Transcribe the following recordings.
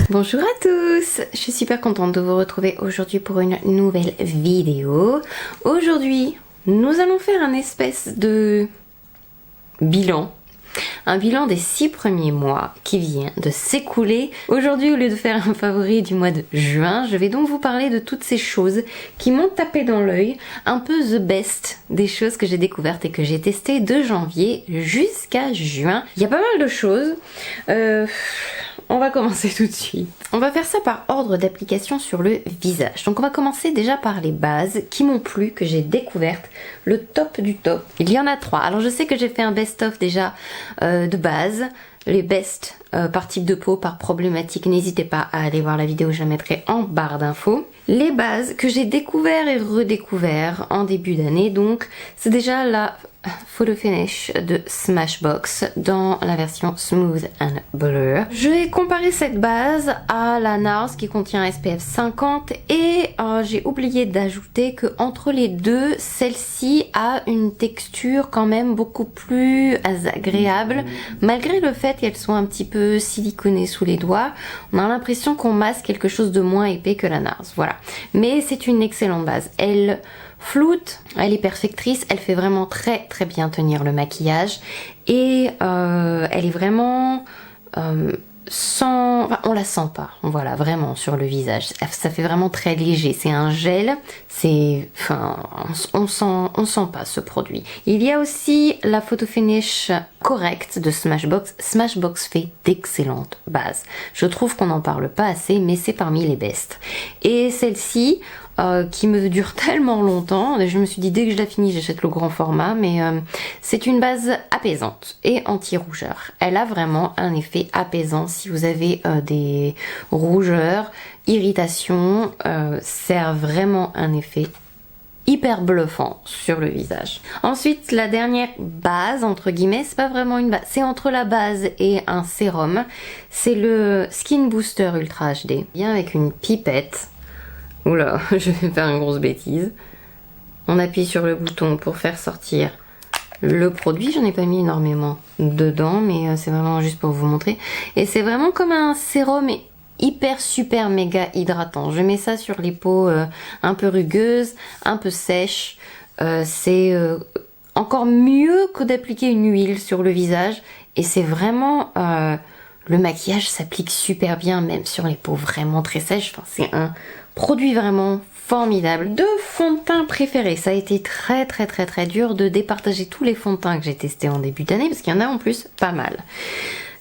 Bonjour à tous, je suis super contente de vous retrouver aujourd'hui pour une nouvelle vidéo. Aujourd'hui, nous allons faire un espèce de bilan. Un bilan des 6 premiers mois qui vient de s'écouler. Aujourd'hui, au lieu de faire un favori du mois de juin, je vais donc vous parler de toutes ces choses qui m'ont tapé dans l'œil, un peu the best des choses que j'ai découvertes et que j'ai testées de janvier jusqu'à juin. Il y a pas mal de choses. On va commencer tout de suite. On va faire ça par ordre d'application sur le visage. Donc on va commencer déjà par les bases qui m'ont plu, que j'ai découvertes. Le top du top. Il y en a 3. Alors je sais que j'ai fait un best-of déjà de base. Les best par type de peau, par problématique. N'hésitez pas à aller voir la vidéo, je la mettrai en barre d'infos. Les bases que j'ai découvert et redécouvert en début d'année. Donc c'est déjà la Photo Finish de Smashbox dans la version Smooth and Blur. Je vais comparer cette base à la NARS qui contient SPF 50 et j'ai oublié d'ajouter que entre les deux, celle-ci a une texture quand même beaucoup plus agréable. Malgré le fait qu'elle soit un petit peu siliconée sous les doigts, on a l'impression qu'on masque quelque chose de moins épais que la NARS. Voilà. Mais c'est une excellente base. Elle floute, elle est perfectrice, elle fait vraiment très très bien tenir le maquillage et elle est vraiment sans... Enfin, on la sent pas, voilà, vraiment sur le visage. Ça fait vraiment très léger, c'est un gel, c'est... Enfin, on sent pas ce produit. Il y a aussi la Photo Finish correcte de Smashbox. Smashbox fait d'excellentes bases. Je trouve qu'on n'en parle pas assez, mais c'est parmi les best. Et celle-ci, qui me dure tellement longtemps, je me suis dit dès que je la finis j'achète le grand format, mais c'est une base apaisante et anti-rougeur. Elle a vraiment un effet apaisant si vous avez des rougeurs, irritations, c'est vraiment un effet hyper bluffant sur le visage. Ensuite, la dernière base, entre guillemets, c'est pas vraiment une base, c'est entre la base et un sérum, c'est le Skin Booster Ultra HD. Il vient avec une pipette. Oula, je vais faire une grosse bêtise. On appuie sur le bouton pour faire sortir le produit. J'en ai pas mis énormément dedans, mais c'est vraiment juste pour vous montrer. Et c'est vraiment comme un sérum hyper super méga hydratant. Je mets ça sur les peaux un peu rugueuses, un peu sèches. C'est encore mieux que d'appliquer une huile sur le visage. Et c'est vraiment... le maquillage s'applique super bien, même sur les peaux vraiment très sèches. Enfin, c'est un produit vraiment formidable. De fond de teint préférés, ça a été très dur de départager tous les fonds de teint que j'ai testés en début d'année, parce qu'il y en a en plus pas mal.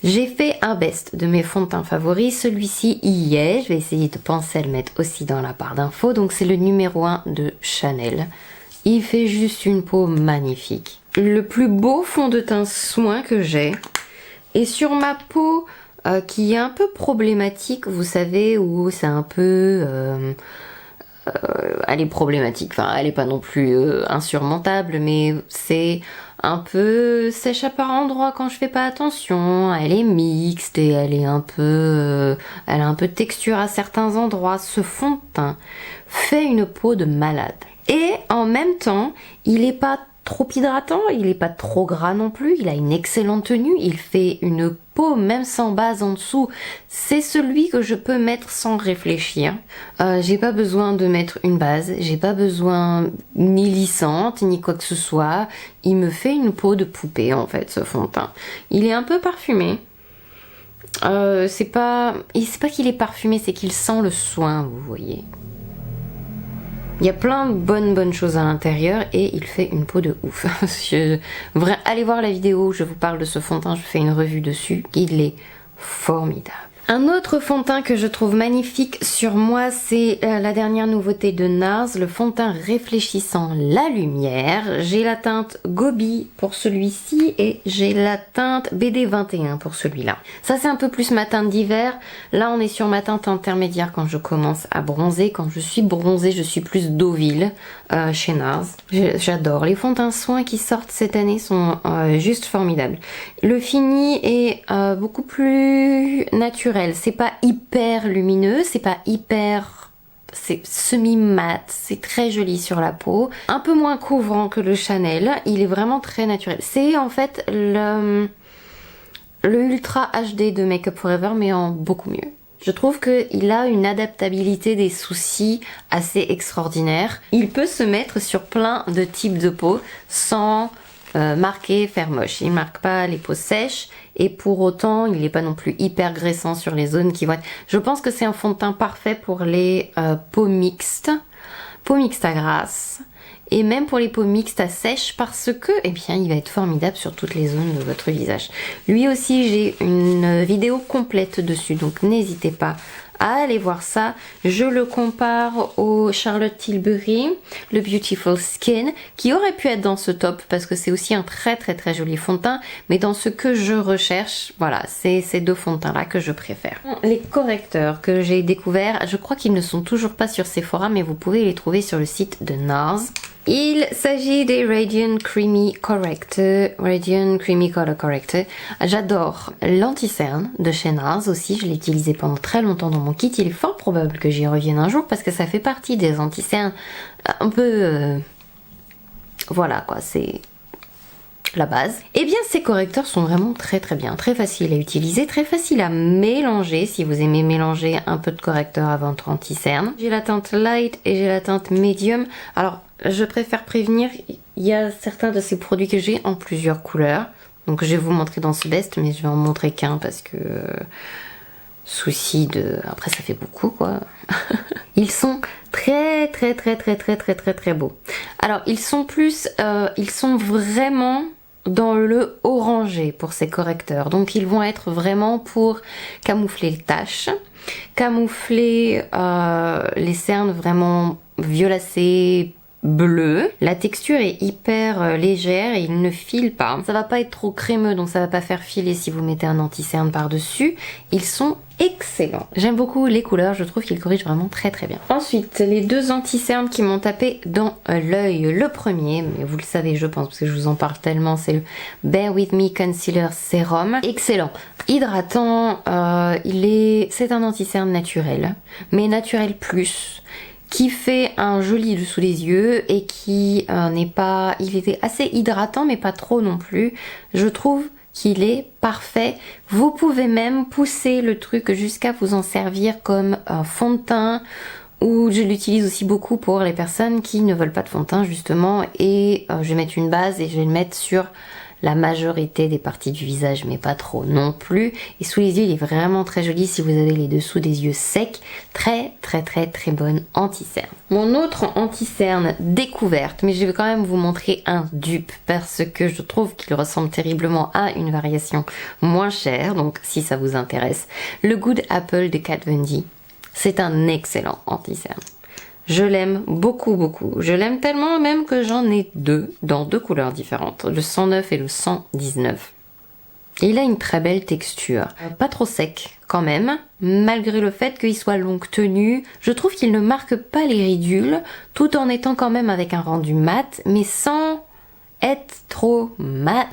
J'ai fait un best de mes fonds de teint favoris, celui-ci y est, je vais essayer de penser à le mettre aussi dans la barre d'infos, donc c'est le numéro 1 de Chanel. Il fait juste une peau magnifique. Le plus beau fond de teint soin que j'ai, et sur ma peau qui est un peu problématique, vous savez, où c'est un peu... elle est problématique, enfin elle est pas non plus insurmontable, mais c'est un peu sèche à par endroits quand je fais pas attention, elle est mixte et elle est un peu... elle a un peu de texture à certains endroits. Ce fond de teint fait une peau de malade. Et en même temps, il est pas trop hydratant, il est pas trop gras non plus, il a une excellente tenue, il fait une peau même sans base en dessous. C'est celui que je peux mettre sans réfléchir. J'ai pas besoin de mettre une base, j'ai pas besoin ni lissante ni quoi que ce soit. Il me fait une peau de poupée en fait, ce fond de teint. Il est un peu parfumé. C'est pas qu'il est parfumé, c'est qu'il sent le soin, vous voyez. Il y a plein de bonnes choses à l'intérieur et il fait une peau de ouf. Allez voir la vidéo où je vous parle de ce fond de teint, je fais une revue dessus. Il est formidable. Un autre fond de teint que je trouve magnifique sur moi, c'est la dernière nouveauté de NARS, le fond de teint réfléchissant la lumière. J'ai la teinte Gobi pour celui-ci et j'ai la teinte BD21 pour celui-là. Ça c'est un peu plus ma teinte d'hiver. Là on est sur ma teinte intermédiaire quand je commence à bronzer. Quand je suis bronzée, je suis plus Deauville chez NARS. J'adore. Les fonds de teint soins qui sortent cette année sont juste formidables. Le fini est beaucoup plus naturel. C'est pas hyper lumineux, c'est pas hyper c'est semi-mat, c'est très joli sur la peau. Un peu moins couvrant que le Chanel, il est vraiment très naturel. C'est en fait le Ultra HD de Make Up For Ever, mais en beaucoup mieux. Je trouve qu'il a une adaptabilité des soucis assez extraordinaire. Il peut se mettre sur plein de types de peau sans marquer, faire moche. Il ne marque pas les peaux sèches et pour autant il n'est pas non plus hyper graissant sur les zones qui vont être... Je pense que c'est un fond de teint parfait pour les peaux mixtes à grasse et même pour les peaux mixtes à sèche parce que eh bien, il va être formidable sur toutes les zones de votre visage. Lui aussi j'ai une vidéo complète dessus donc n'hésitez pas à aller voir ça. Je le compare au Charlotte Tilbury, le Beautiful Skin, qui aurait pu être dans ce top parce que c'est aussi un très joli fond de teint, mais dans ce que je recherche, voilà, c'est ces deux fonds de teint là que je préfère. Les correcteurs que j'ai découverts, je crois qu'ils ne sont toujours pas sur Sephora, mais vous pouvez les trouver sur le site de NARS. Il s'agit des Radiant Creamy Corrector, Radiant Creamy Color Corrector. J'adore l'anti-cerne de chez NARS aussi, je l'ai utilisé pendant très longtemps dans mon kit. Il est fort probable que j'y revienne un jour parce que ça fait partie des anti-cernes un peu... voilà quoi, c'est la base. Et bien ces correcteurs sont vraiment très bien, très faciles à utiliser, très faciles à mélanger si vous aimez mélanger un peu de correcteur à votre anti-cerne. J'ai la teinte light et j'ai la teinte medium. Alors je préfère prévenir, il y a certains de ces produits que j'ai en plusieurs couleurs. Donc je vais vous montrer dans ce best, mais je vais en montrer qu'un parce que... souci de... Après ça fait beaucoup quoi. Ils sont très beaux. Alors ils sont plus... ils sont vraiment dans le orangé pour ces correcteurs. Donc ils vont être vraiment pour camoufler les taches, camoufler les cernes vraiment violacées, bleu. La texture est hyper légère et il ne file pas. Ça va pas être trop crémeux donc ça va pas faire filer si vous mettez un anti-cerne par dessus. Ils sont excellents. J'aime beaucoup les couleurs, je trouve qu'ils corrigent vraiment très bien. Ensuite, les deux anti-cernes qui m'ont tapé dans l'œil. Le premier, mais vous le savez je pense parce que je vous en parle tellement, c'est le Bare With Me Concealer Serum. Excellent. Hydratant, c'est un anti-cerne naturel, mais naturel plus, qui fait un joli dessous des yeux et qui n'est pas... Il était assez hydratant mais pas trop non plus. Je trouve qu'il est parfait. Vous pouvez même pousser le truc jusqu'à vous en servir comme fond de teint, ou je l'utilise aussi beaucoup pour les personnes qui ne veulent pas de fond de teint justement, et je vais mettre une base et je vais le mettre sur la majorité des parties du visage mais pas trop non plus, et sous les yeux il est vraiment très joli si vous avez les dessous des yeux secs. Très bonne anti-cerne. Mon autre anti-cerne découverte, mais je vais quand même vous montrer un dupe parce que je trouve qu'il ressemble terriblement à une variation moins chère, donc si ça vous intéresse, le Good Apple de Kat Von D. C'est un excellent anti-cerne. Je l'aime beaucoup. Je l'aime tellement même que j'en ai deux, dans deux couleurs différentes, le 109 et le 119. Et il a une très belle texture. Pas trop sec quand même, malgré le fait qu'il soit longue tenue. Je trouve qu'il ne marque pas les ridules, tout en étant quand même avec un rendu mat, mais sans être trop mat.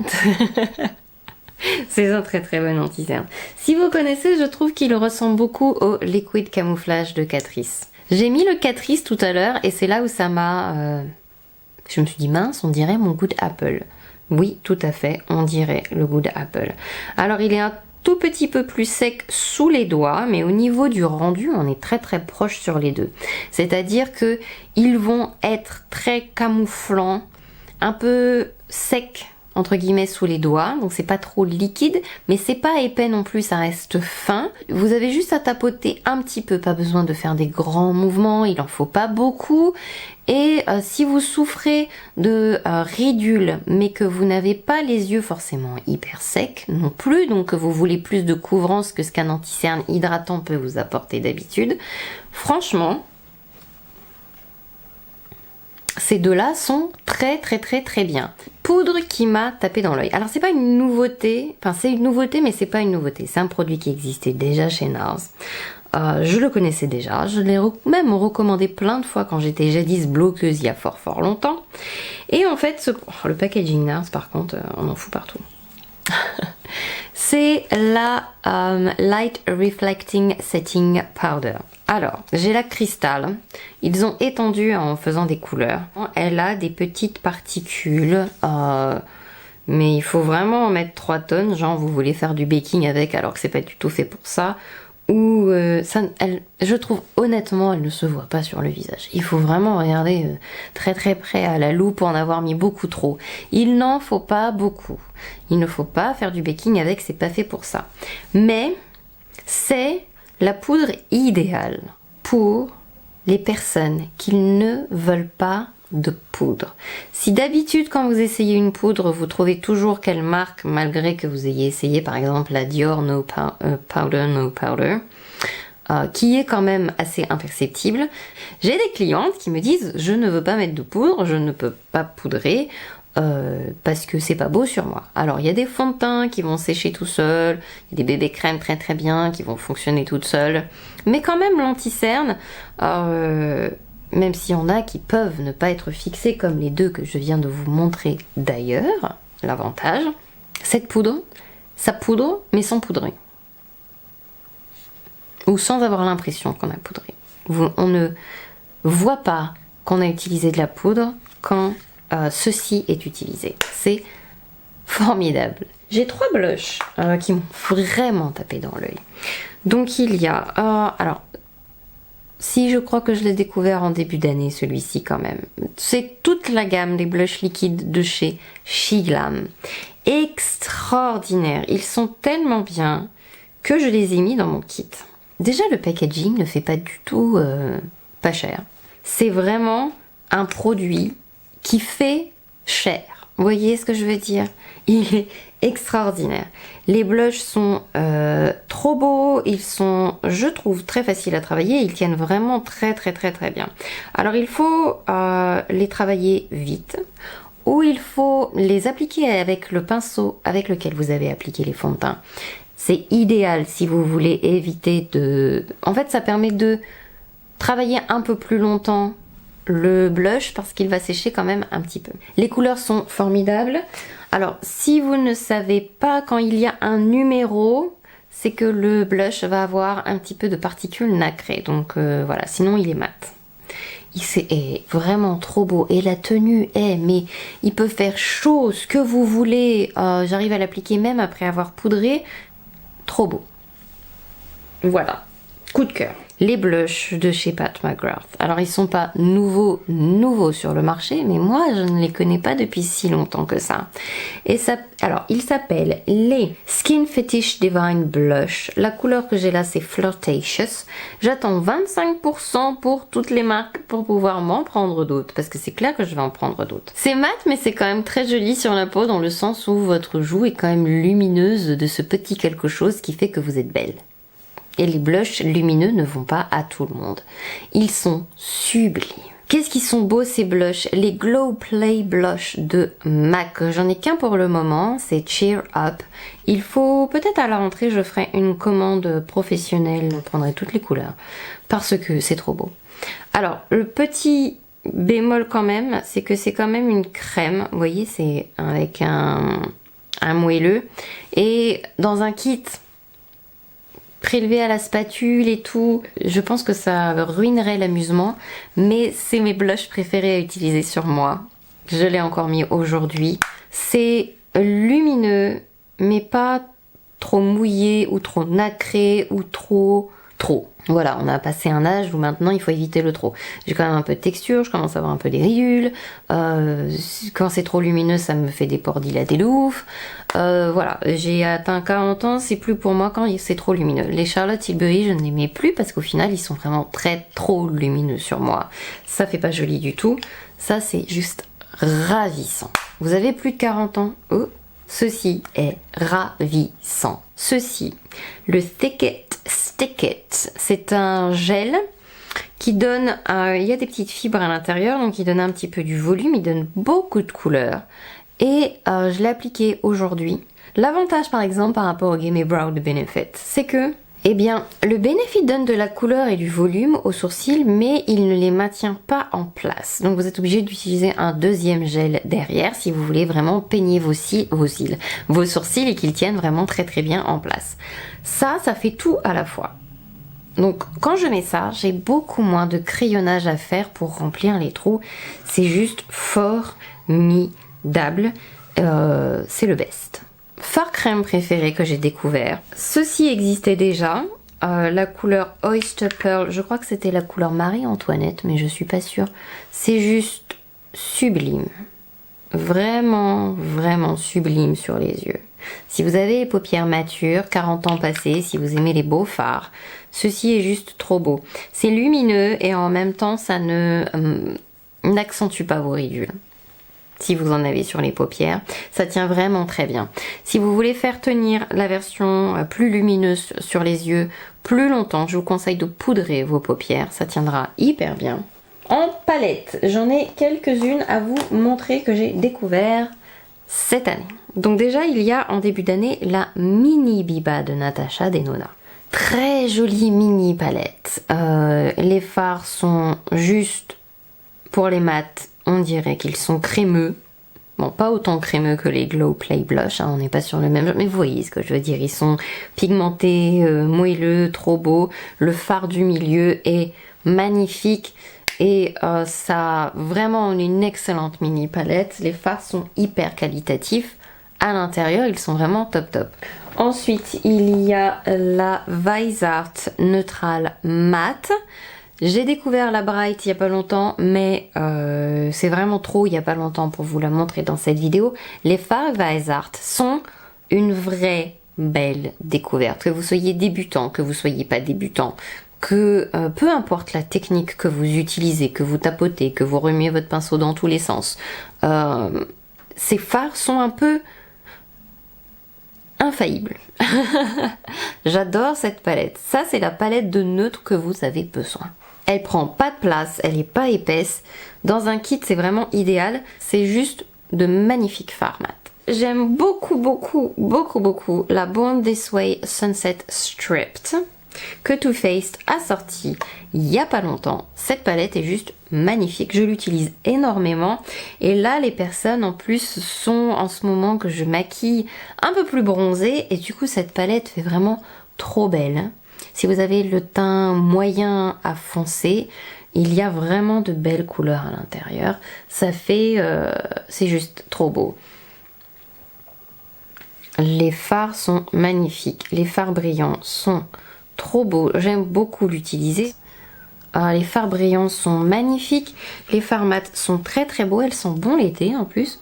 C'est un très bon anti-cerne. Si vous connaissez, je trouve qu'il ressemble beaucoup au Liquid Camouflage de Catrice. J'ai mis le Catrice tout à l'heure et c'est là où ça m'a... Je me suis dit mince, on dirait mon Good Apple. Oui, tout à fait, on dirait le Good Apple. Alors il est un tout petit peu plus sec sous les doigts, mais au niveau du rendu, on est très proche sur les deux. C'est-à-dire que ils vont être très camouflants, un peu secs entre guillemets sous les doigts, donc c'est pas trop liquide mais c'est pas épais non plus, ça reste fin. Vous avez juste à tapoter un petit peu, pas besoin de faire des grands mouvements, il en faut pas beaucoup. Et si vous souffrez de ridules mais que vous n'avez pas les yeux forcément hyper secs non plus, donc que vous voulez plus de couvrance que ce qu'un anti-cerne hydratant peut vous apporter d'habitude, franchement ces deux-là sont très bien. Poudre qui m'a tapé dans l'œil. Alors c'est pas une nouveauté, enfin c'est une nouveauté mais c'est pas une nouveauté. C'est un produit qui existait déjà chez NARS. Je le connaissais déjà, je l'ai même recommandé plein de fois quand j'étais jadis bloqueuse il y a fort longtemps. Et en fait, le packaging NARS par contre, on en fout partout. C'est la Light Reflecting Setting Powder. Alors, j'ai la cristal. Ils ont étendu en faisant des couleurs. Elle a des petites particules, mais il faut vraiment en mettre 3 tonnes. Genre, vous voulez faire du baking avec alors que c'est pas du tout fait pour ça. Ou je trouve honnêtement, elle ne se voit pas sur le visage. Il faut vraiment regarder très très près à la loupe pour en avoir mis beaucoup trop. Il n'en faut pas beaucoup. Il ne faut pas faire du baking avec, c'est pas fait pour ça. Mais c'est la poudre idéale pour les personnes qui ne veulent pas de poudre. Si d'habitude quand vous essayez une poudre, vous trouvez toujours qu'elle marque malgré que vous ayez essayé par exemple la Dior No Powder, qui est quand même assez imperceptible, j'ai des clientes qui me disent je ne veux pas mettre de poudre, je ne peux pas poudrer parce que c'est pas beau sur moi. Alors il y a des fonds de teint qui vont sécher tout seuls, il y a des bébés crèmes très très bien qui vont fonctionner toutes seules, mais quand même l'anti-cerne, même s'il y en a qui peuvent ne pas être fixés comme les deux que je viens de vous montrer d'ailleurs, l'avantage, cette poudre, ça poudre mais sans poudrer. Ou sans avoir l'impression qu'on a poudré. On ne voit pas qu'on a utilisé de la poudre quand ceci est utilisé. C'est formidable. J'ai 3 blushs qui m'ont vraiment tapé dans l'œil. Donc il y a... alors, si je crois que je l'ai découvert en début d'année, celui-ci quand même. C'est toute la gamme des blushs liquides de chez Shiglam. Extraordinaire. Ils sont tellement bien que je les ai mis dans mon kit. Déjà, le packaging ne fait pas du tout pas cher. C'est vraiment un produit qui fait cher. Vous voyez ce que je veux dire? Il est extraordinaire. Les blushs sont trop beaux, ils sont, je trouve, très faciles à travailler, ils tiennent vraiment très très très très bien. Alors il faut les travailler vite, ou il faut les appliquer avec le pinceau avec lequel vous avez appliqué les fonds de teint. C'est idéal si vous voulez éviter de... En fait, ça permet de travailler un peu plus longtemps le blush parce qu'il va sécher quand même un petit peu. Les couleurs sont formidables. Alors, si vous ne savez pas quand il y a un numéro, c'est que le blush va avoir un petit peu de particules nacrées. Donc voilà, sinon il est mat. Il est vraiment trop beau. Et la tenue est, mais il peut faire chaud, ce que vous voulez. J'arrive à l'appliquer même après avoir poudré. Trop beau. Voilà. Coup de cœur. Les blushs de chez Pat McGrath. Alors ils sont pas nouveaux sur le marché, mais moi je ne les connais pas depuis si longtemps que ça. Et ça, alors ils s'appellent les Skin Fetish Divine Blush. La couleur que j'ai là c'est Flirtatious. J'attends 25% pour toutes les marques pour pouvoir m'en prendre d'autres, parce que c'est clair que je vais en prendre d'autres. C'est mat mais c'est quand même très joli sur la peau dans le sens où votre joue est quand même lumineuse de ce petit quelque chose qui fait que vous êtes belle. Et les blushs lumineux ne vont pas à tout le monde. Ils sont sublimes. Qu'est-ce qu'ils sont beaux ces blushs? Les Glow Play Blush de MAC. J'en ai qu'un pour le moment, c'est Cheer Up. Il faut peut-être à la rentrée, je ferai une commande professionnelle. Je prendrai toutes les couleurs parce que c'est trop beau. Alors, le petit bémol quand même, c'est que c'est quand même une crème. Vous voyez, c'est avec un moelleux. Et dans un kit prélevé à la spatule et tout, je pense que ça ruinerait l'amusement, mais c'est mes blushs préférés à utiliser sur moi. Je l'ai encore mis aujourd'hui. C'est lumineux, mais pas trop mouillé ou trop nacré ou trop. Voilà, on a passé un âge où maintenant il faut éviter le trop. J'ai quand même un peu de texture, je commence à avoir un peu des ridules. Quand c'est trop lumineux, ça me fait des pores dilatés de ouf. Voilà, j'ai atteint 40 ans, c'est plus pour moi quand c'est trop lumineux. Les Charlotte Tilbury, je ne les mets plus parce qu'au final, ils sont vraiment trop lumineux sur moi. Ça fait pas joli du tout. Ça, c'est juste ravissant. Vous avez plus de 40 ans? Oh, ceci est ravissant. Ceci, le Thick It Stick It, c'est un gel qui donne, il y a des petites fibres à l'intérieur, donc il donne un petit peu du volume, il donne beaucoup de couleurs. Et je l'ai appliqué aujourd'hui. L'avantage par exemple par rapport au Gimme Brow de Benefit, c'est que, eh bien, le Benefit donne de la couleur et du volume aux sourcils, mais il ne les maintient pas en place. Donc vous êtes obligé d'utiliser un deuxième gel derrière si vous voulez vraiment peigner vos sourcils et qu'ils tiennent vraiment très bien en place. Ça fait tout à la fois. Donc quand je mets ça, j'ai beaucoup moins de crayonnage à faire pour remplir les trous. C'est juste formidable. C'est le best. Fard crème préféré que j'ai découvert. Ceci existait déjà. La couleur Oyster Pearl, je crois que c'était la couleur Marie-Antoinette, mais je suis pas sûre. C'est juste sublime. Vraiment, vraiment sublime sur les yeux. Si vous avez les paupières matures, 40 ans passés, si vous aimez les beaux fards, ceci est juste trop beau. C'est lumineux et en même temps, ça n'accentue pas vos ridules. Si vous en avez sur les paupières, ça tient vraiment très bien. Si vous voulez faire tenir la version plus lumineuse sur les yeux plus longtemps, je vous conseille de poudrer vos paupières, ça tiendra hyper bien. En palette, j'en ai quelques-unes à vous montrer que j'ai découvert cette année. Donc déjà, il y a en début d'année la mini Biba de Natasha Denona. Très jolie mini palette. Les fards sont juste, pour les mats, on dirait qu'ils sont crémeux. Bon, pas autant crémeux que les Glow Play Blush, hein, on n'est pas sur le même genre, mais vous voyez ce que je veux dire. Ils sont pigmentés, moelleux, trop beaux. Le fard du milieu est magnifique. Et ça a vraiment une excellente mini palette. Les fards sont hyper qualitatifs. À l'intérieur, ils sont vraiment top top. Ensuite, il y a la Weissart Neutral Matte. J'ai découvert la Bright il n'y a pas longtemps, mais c'est vraiment trop il n'y a pas longtemps pour vous la montrer dans cette vidéo. Les fards Weissart sont une vraie belle découverte. Que vous soyez débutant, que vous soyez pas débutant, que peu importe la technique que vous utilisez, que vous tapotez, que vous remuez votre pinceau dans tous les sens, ces fards sont un peu infaillibles. J'adore cette palette. Ça, c'est la palette de neutre que vous avez besoin. Elle prend pas de place, elle est pas épaisse. Dans un kit, c'est vraiment idéal. C'est juste de magnifiques fards mat. J'aime beaucoup, beaucoup, beaucoup, beaucoup la Born This Way Sunset Stripped que Too Faced a sorti il y a pas longtemps. Cette palette est juste magnifique, je l'utilise énormément et là les personnes en plus sont en ce moment que je maquille un peu plus bronzées et du coup cette palette fait vraiment trop belle. Si vous avez le teint moyen à foncé, il y a vraiment de belles couleurs à l'intérieur, ça fait c'est juste trop beau. Les fards sont magnifiques, les fards brillants sont trop beau, j'aime beaucoup l'utiliser. Les fards brillants sont magnifiques, les fards mat sont très très beaux, elles sont bons l'été en plus.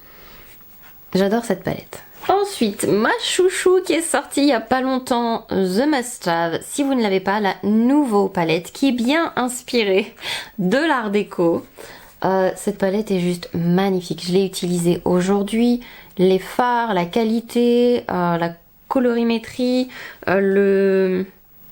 J'adore cette palette. Ensuite, ma chouchou qui est sortie il n'y a pas longtemps, The Must Have. Si vous ne l'avez pas, la nouvelle palette qui est bien inspirée de l'art déco. Cette palette est juste magnifique, je l'ai utilisée aujourd'hui. Les fards, la qualité, la colorimétrie,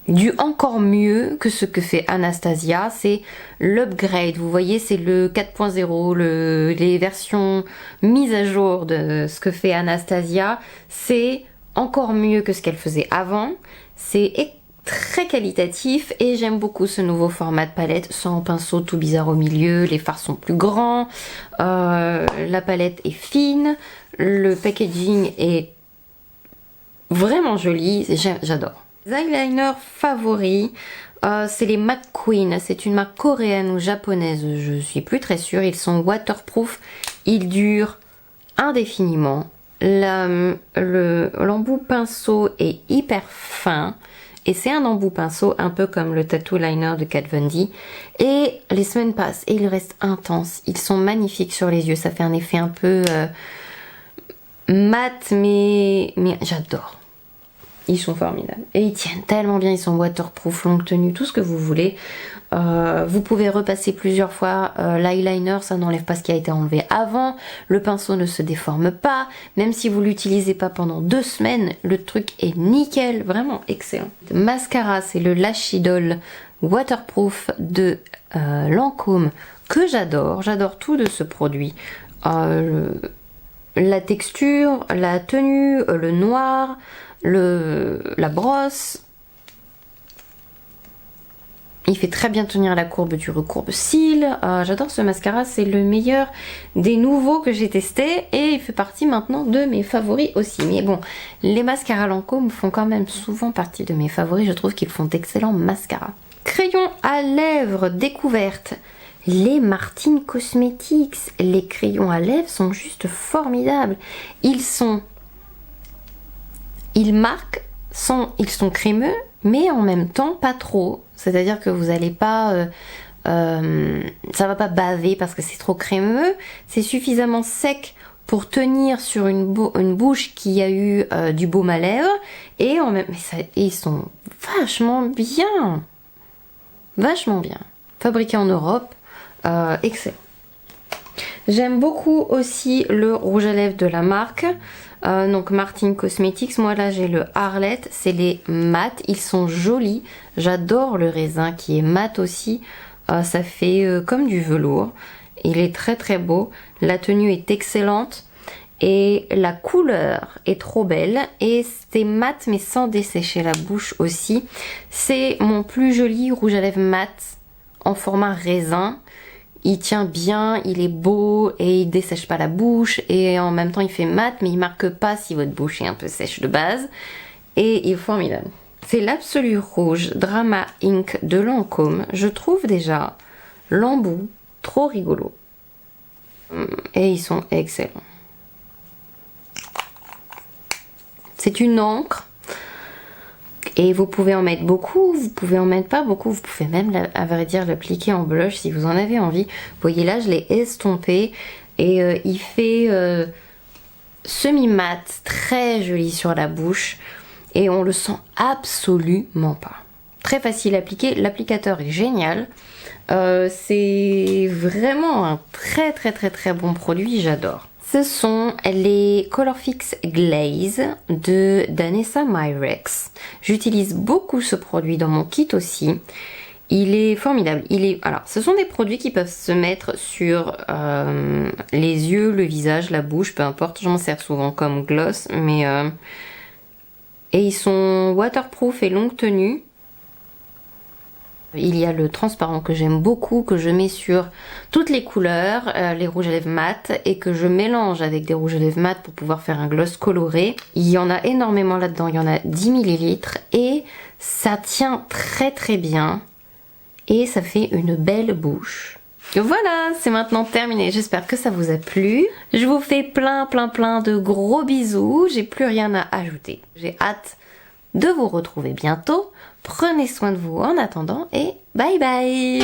du encore mieux que ce que fait Anastasia, c'est l'upgrade. Vous voyez, c'est le 4.0, les versions mises à jour de ce que fait Anastasia. C'est encore mieux que ce qu'elle faisait avant. C'est très qualitatif et j'aime beaucoup ce nouveau format de palette sans pinceau tout bizarre au milieu. Les fards sont plus grands, la palette est fine, le packaging est vraiment joli, j'adore. Les eyeliners favoris, c'est les McQueen, c'est une marque coréenne ou japonaise, je suis plus très sûre. Ils sont waterproof, ils durent indéfiniment. L'embout pinceau est hyper fin et c'est un embout pinceau un peu comme le tattoo liner de Kat Von D. Et les semaines passent et ils restent intenses, ils sont magnifiques sur les yeux, ça fait un effet un peu mat mais j'adore. Ils sont formidables. Et ils tiennent tellement bien, ils sont waterproof, longue tenue, tout ce que vous voulez. Vous pouvez repasser plusieurs fois l'eyeliner, ça n'enlève pas ce qui a été enlevé avant. Le pinceau ne se déforme pas. Même si vous l'utilisez pas pendant 2 semaines, le truc est nickel, vraiment excellent. Mascara, c'est le Lash Idol waterproof de Lancôme que j'adore. J'adore tout de ce produit. La texture, la tenue, le noir, la brosse. Il fait très bien tenir la courbe du recourbe cils. J'adore ce mascara, c'est le meilleur des nouveaux que j'ai testé et il fait partie maintenant de mes favoris aussi. Mais bon, les mascaras Lancôme font quand même souvent partie de mes favoris, je trouve qu'ils font d'excellents mascaras. Crayon à lèvres découverte. Les Martine Cosmetics. Les crayons à lèvres sont juste formidables. Ils sont crémeux, mais en même temps pas trop. C'est-à-dire que vous n'allez pas... ça va pas baver parce que c'est trop crémeux. C'est suffisamment sec pour tenir sur une bouche qui a eu du baume à lèvres. Et ils sont vachement bien. Vachement bien. Fabriqués en Europe. Excellent. J'aime beaucoup aussi le rouge à lèvres de la marque. Donc Martine Cosmetics. Moi là j'ai le Arlette. C'est les mat. Ils sont jolis. J'adore le raisin qui est mat aussi. Ça fait comme du velours. Il est très très beau. La tenue est excellente. Et la couleur est trop belle. Et c'est mat mais sans dessécher la bouche aussi. C'est mon plus joli rouge à lèvres mat en format raisin. Il tient bien, il est beau et il dessèche pas la bouche. Et en même temps il fait mat mais il marque pas si votre bouche est un peu sèche de base. Et il est formidable. C'est l'Absolu Rouge Drama Ink de Lancôme. Je trouve déjà l'embout trop rigolo. Et ils sont excellents. C'est une encre. Et vous pouvez en mettre beaucoup, vous pouvez en mettre pas beaucoup. Vous pouvez même, à vrai dire, l'appliquer en blush si vous en avez envie. Vous voyez là, je l'ai estompé. Et il fait semi-mat, très joli sur la bouche. Et on le sent absolument pas. Très facile à appliquer, l'applicateur est génial. C'est vraiment un très bon produit, j'adore. Ce sont les Colorfix Glaze de Danessa Myrex. J'utilise beaucoup ce produit dans mon kit aussi. Il est formidable. Alors, ce sont des produits qui peuvent se mettre sur les yeux, le visage, la bouche, peu importe. Je m'en sers souvent comme gloss, mais... Et ils sont waterproof et longue tenue. Il y a le transparent que j'aime beaucoup, que je mets sur toutes les couleurs, les rouges à lèvres mat, et que je mélange avec des rouges à lèvres mat pour pouvoir faire un gloss coloré. Il y en a énormément là-dedans, il y en a 10 ml, et ça tient très bien, et ça fait une belle bouche. Voilà, c'est maintenant terminé. J'espère que ça vous a plu. Je vous fais plein de gros bisous. J'ai plus rien à ajouter. J'ai hâte de vous retrouver bientôt. Prenez soin de vous en attendant et bye bye.